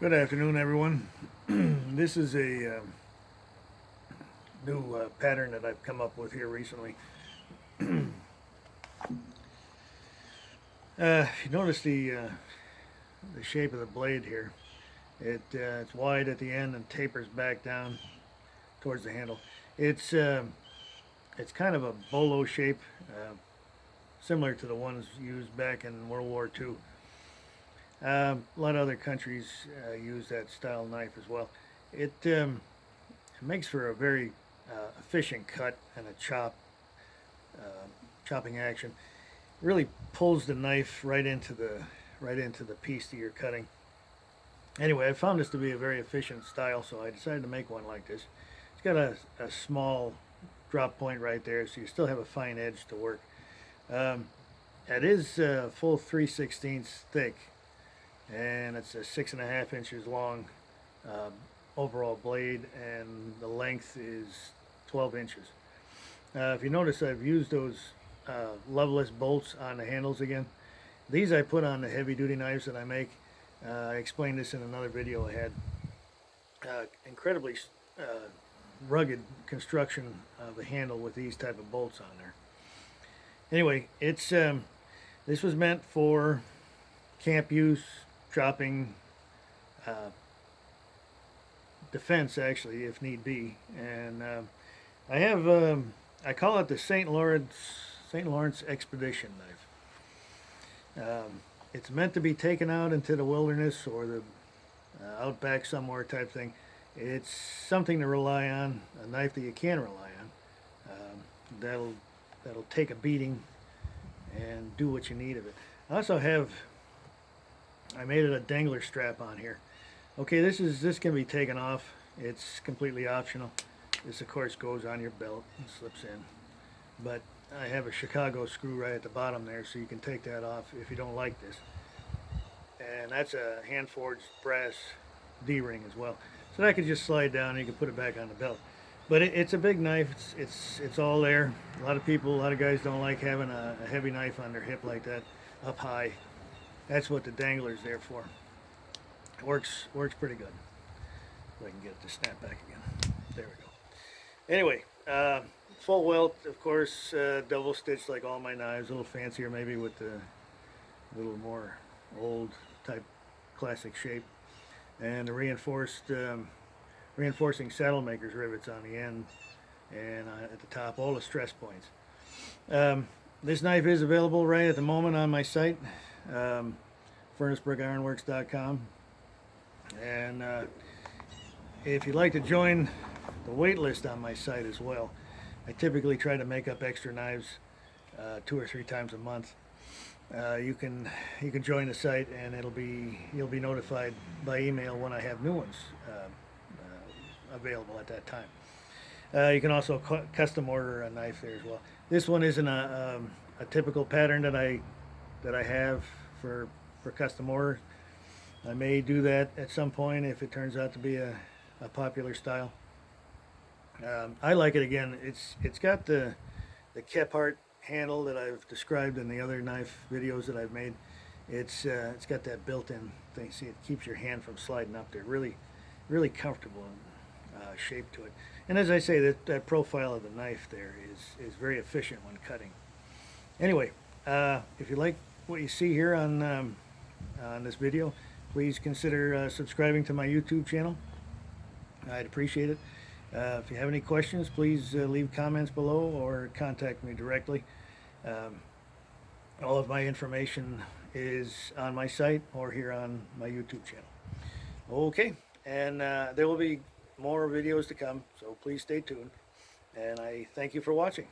Good afternoon, everyone. This is a new pattern that I've come up with here recently. If you notice the shape of the blade here, it's wide at the end and tapers back down towards the handle. It's kind of a bolo shape, similar to the ones used back in World War II. A lot of other countries use that style knife as well. It makes for a very efficient cut and a chopping action. Really pulls the knife right into the piece that you're cutting. Anyway, I found this to be a very efficient style, so I decided to make one like this. It's got a small drop point right there, so you still have a fine edge to work. It is full 3/16 thick, and it's a 6.5 inches long overall blade, and the length is 12 inches. If you notice, I've used those loveless bolts on the handles again. These I put on the heavy duty knives that I make. I explained this in another video I had. Incredibly rugged construction of a handle with these type of bolts on there. Anyway, this was meant for camp use, chopping, defense actually, if need be. And I call it the St. Lawrence Expedition knife. It's meant to be taken out into the wilderness or the outback somewhere type thing. It's something to rely on, a knife that you can rely on. That'll take a beating and do what you need of it. I made it a Dangler strap on here. Okay, this can be taken off. It's completely optional. This of course goes on your belt and slips in. But I have a Chicago screw right at the bottom there, so you can take that off if you don't like this. And that's a hand forged brass D-ring as well. So that could just slide down and you can put it back on the belt. But it's a big knife. It's all there. A lot of guys don't like having a heavy knife on their hip like that, up high. That's what the Dangler's there for. It works pretty good. If I can get it to snap back again. There we go. Anyway, full welt, of course, double stitched like all my knives. A little fancier maybe with the little more old type classic shape. And the reinforcing saddle makers rivets on the end and at the top, all the stress points. This knife is available right at the moment on my site, furnacebrookironworks.com. And if you'd like to join the wait list on my site as well, I typically try to make up extra knives 2 or 3 times a month. You can join the site, and you'll be notified by email when I have new ones available at that time. You can also custom order a knife there as well. This one isn't a typical pattern that I have for custom order. I may do that at some point if it turns out to be a popular style. I like it again. It's got the Kephart handle that I've described in the other knife videos that I've made. It's got that built-in thing. See, it keeps your hand from sliding up there. Really comfortable shape to it. And as I say, that profile of the knife there is very efficient when cutting. Anyway, if you like what you see here on this video, please consider subscribing to my YouTube channel. I'd appreciate it. If you have any questions, please leave comments below or contact me directly. All of my information is on my site or here on my YouTube channel. Okay, and there will be more videos to come, so please stay tuned. And I thank you for watching.